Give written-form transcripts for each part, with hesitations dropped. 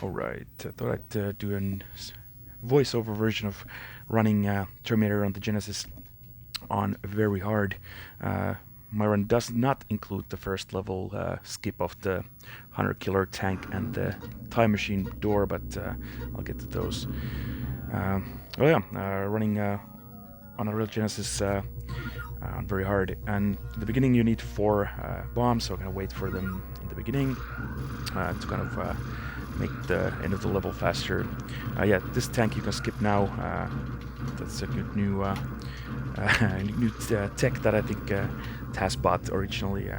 Alright, I thought I'd do a voiceover version of running Terminator on the Genesis on very hard. My run does not include the first level skip of the Hunter Killer tank and the time machine door, but I'll get to those. Running on a real Genesis on very hard. And in the beginning you need 4 bombs, so I'm gonna wait for them in the beginning to kind of make the end of the level faster. This tank you can skip now. That's a good new tech that I think TASBot originally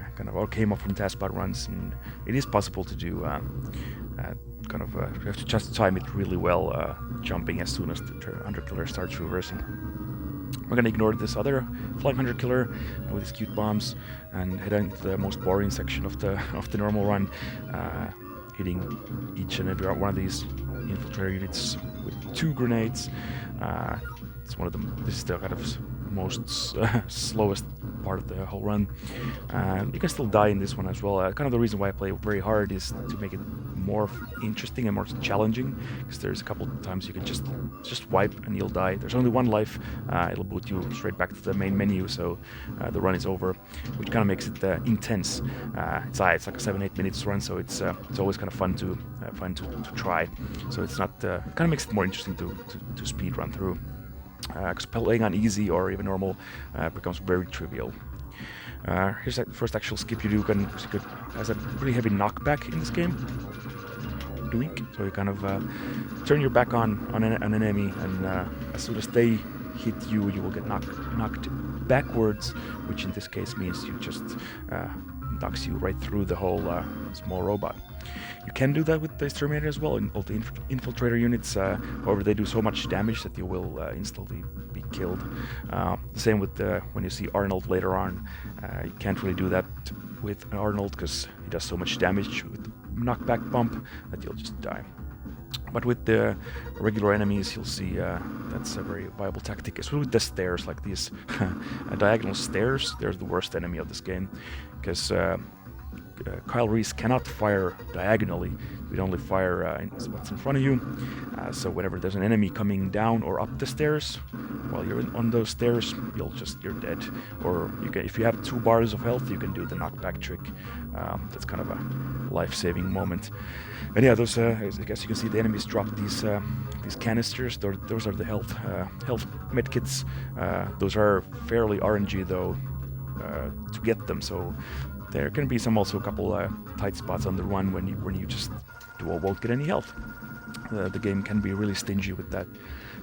came up from TASBot runs, and it is possible to do. You have to just time it really well, jumping as soon as the Hunter Killer starts reversing. We're gonna ignore this other flying Hunter Killer with his cute bombs and head into the most boring section of the normal run, hitting each and every one of these infiltrator units with 2 grenades. It's one of them. This is the kind of most slowest part of the whole run. You can still die in this one as well. Kind of the reason why I play very hard is to make it more interesting and more challenging, because there's a couple of times you can just wipe and you'll die. There's only 1 life. It'll boot you straight back to the main menu, so the run is over, which kind of makes it intense. It's like a 7-8 minutes run, so it's always kind of fun to try. So it's not kind of makes it more interesting to speed run through. Because playing on easy or even normal becomes very trivial. Here's the first actual skip you do. Has a pretty heavy knockback in this game. Doink. So you kind of turn your back on an enemy, and as soon as they hit you, you will get knocked backwards, which in this case means you just knocks you right through the whole small robot. You can do that with the Terminator as well, in all the infiltrator units. However, they do so much damage that you will instantly be killed. The same with when you see Arnold later on. You can't really do that with Arnold because he does so much damage with knockback bump that you'll just die. But with the regular enemies, you'll see that's a very viable tactic. Especially with the stairs, like these diagonal stairs, they're the worst enemy of this game, because Kyle Reese cannot fire diagonally. We'd only fire what's in front of you. So whenever there's an enemy coming down or up the stairs, while you're on those stairs, you're dead. Or you can, if you have 2 bars of health, you can do the knockback trick. That's kind of a life-saving moment. And yeah, those I guess you can see the enemies drop these canisters. Those are the health medkits. Those are fairly RNG though to get them. So there can be also a couple tight spots on the run when you just won't get any health. The game can be really stingy with that,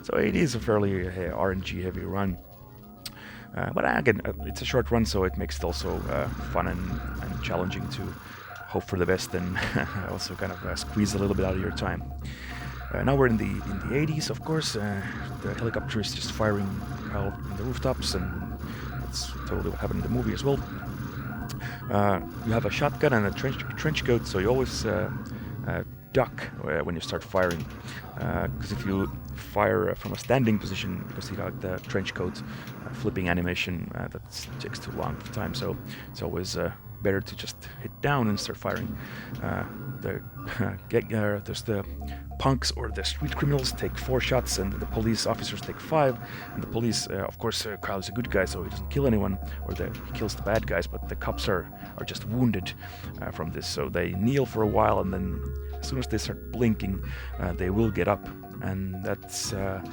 so it is a fairly RNG heavy run. But again, it's a short run, so it makes it also fun and challenging to hope for the best and also kind of squeeze a little bit out of your time. Now we're in the 80s, of course. The helicopter is just firing out in the rooftops, and that's totally what happened in the movie as well. You have a shotgun and a trench coat, so you always duck when you start firing. Because if you fire from a standing position, because you got the trench coat flipping animation, that takes too long of time. So it's always better to just hit down and start firing. There's the punks or the street criminals take 4 shots, and the police officers take 5. And the police, of course, Kyle is a good guy, so he doesn't kill anyone, or he kills the bad guys. But the cops are just wounded from this, so they kneel for a while, and then as soon as they start blinking, they will get up, and that's a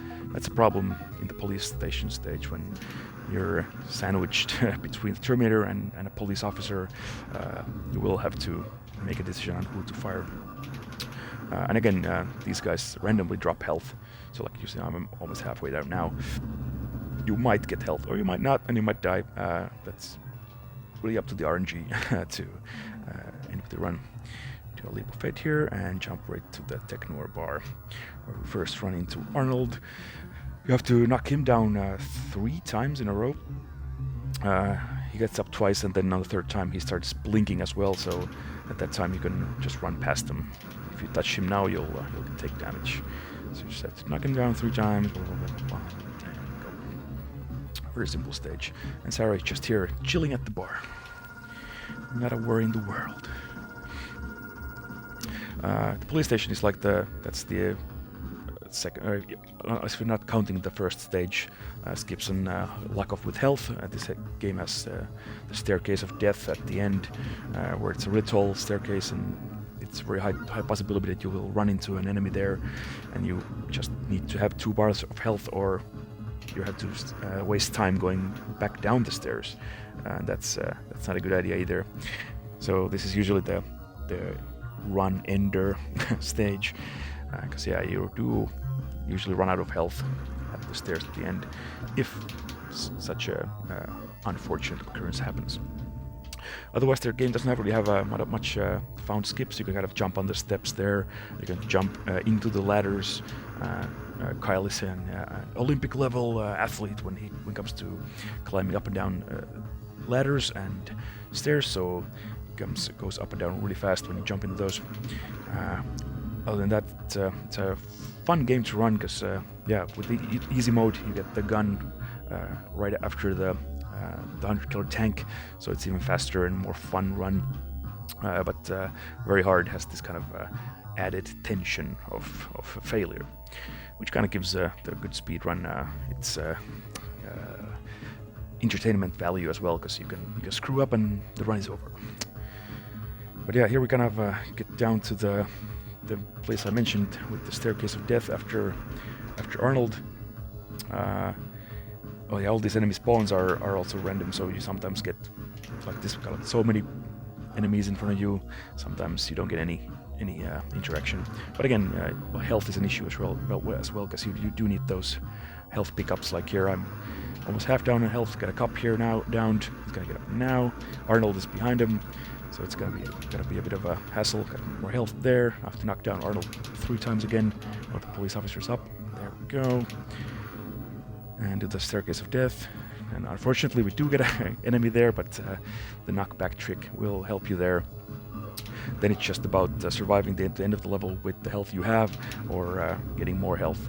problem in the police station stage when you're sandwiched between the Terminator and a police officer. You will have to make a decision on who to fire. And again, these guys randomly drop health. So like you see, I'm almost halfway there now. You might get health, or you might not, and you might die. That's really up to the RNG to end the run. Do a leap of faith here and jump right to the Technor bar, where we first run into Arnold. You have to knock him down 3 times in a row. He gets up twice, and then on the 3rd time he starts blinking as well, so at that time you can just run past him. If you touch him now, you'll take damage. So you just have to knock him down 3 times, blah, blah, blah, blah, and go. Very simple stage. And Sarah is just here, chilling at the bar. Not a worry in the world. The police station is like that's the second, if we're not counting the first stage, skips and lack of with health. This game has the staircase of death at the end, where it's a really tall staircase, and it's a very high possibility that you will run into an enemy there, and you just need to have 2 bars of health, or you have to waste time going back down the stairs, and that's not a good idea either. So this is usually the run ender stage, because yeah, you do usually run out of health at the stairs at the end if such a unfortunate occurrence happens. Otherwise, their game doesn't really have much found skips. You can kind of jump on the steps there. You can jump into the ladders. Kyle is an Olympic level athlete when it comes to climbing up and down ladders and stairs, so it goes up and down really fast when you jump into those. Other than that, it's a fun game to run, because yeah, with the easy mode you get the gun right after the 100 kilo tank, so it's even faster and more fun run, but very hard, has this kind of added tension of failure, which kind of gives the good speed run its entertainment value as well, because you can screw up and the run is over. But yeah, here we kind of get down to the place I mentioned with the staircase of death after Arnold. Oh yeah, all these enemy spawns are also random, so you sometimes get like this, kind of so many enemies in front of you. Sometimes you don't get any interaction. But again, health is an issue as well, because you do need those health pickups. Like here, I'm almost half down in health. Got a cup here now, downed. He's gonna get up now. Arnold is behind him, so it's gonna be a bit of a hassle. Got more health there. I have to knock down Arnold 3 times again. Or the police officers up. There we go. And do the staircase of death. And unfortunately, we do get an enemy there, but the knockback trick will help you there. Then it's just about surviving the end of the level with the health you have, or getting more health.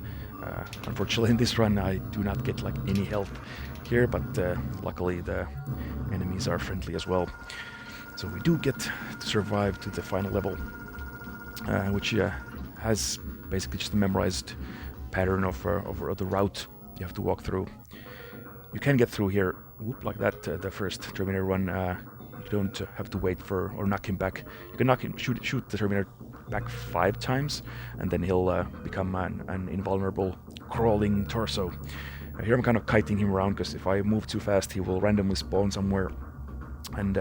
Unfortunately, in this run, I do not get like any health here, but luckily the enemies are friendly as well. So we do get to survive to the final level, which has basically just a memorized pattern of the route you have to walk through. You can get through here, like that, the first Terminator run. You don't have to wait for or knock him back. You can shoot the Terminator back 5 times, and then he'll become an invulnerable crawling torso. Here I'm kind of kiting him around, because if I move too fast, he will randomly spawn somewhere, and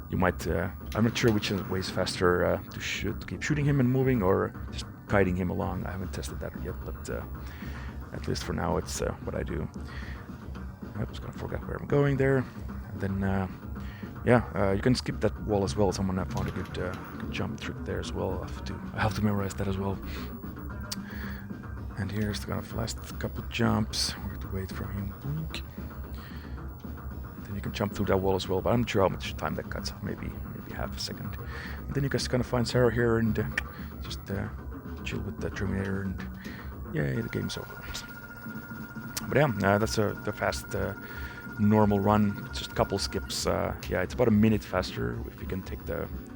you might. I'm not sure which way is faster, to keep shooting him and moving, or just kiting him along. I haven't tested that yet, but at least for now, it's what I do. I just kind of forgot where I'm going there. And then, yeah, you can skip that wall as well. Someone found a good jump trick there as well. I have to memorize that as well. And here's the kind of last couple jumps. We have to wait for him. And then you can jump through that wall as well, but I'm not sure how much time that cuts. Maybe half a second. And then you guys kind of find Sarah here and just chill with the Terminator, and yeah, the game's over. But yeah, that's the fast normal run. Just a couple skips. Yeah, it's about a minute faster if you can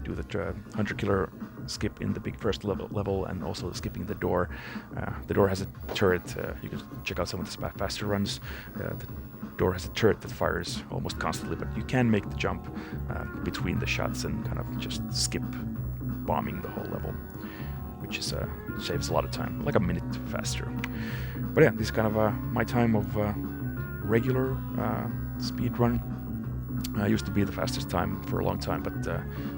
do the 100 killer skip in the big first level, and also skipping the door. The door has a turret. You can check out some of the faster runs. The door has a turret that fires almost constantly, but you can make the jump between the shots and kind of just skip bombing the whole level, which is saves a lot of time, like a minute faster. But yeah, this is kind of my time of regular speed run. Used to be the fastest time for a long time, but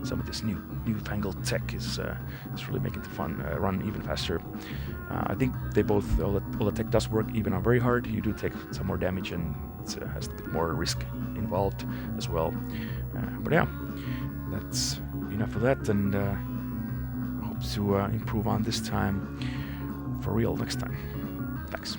some of this newfangled tech is really making the fun run even faster. I think all the tech does work even on very hard. You do take some more damage, and it has a bit more risk involved as well. But yeah, that's enough of that, and hope to improve on this time for real next time. Thanks.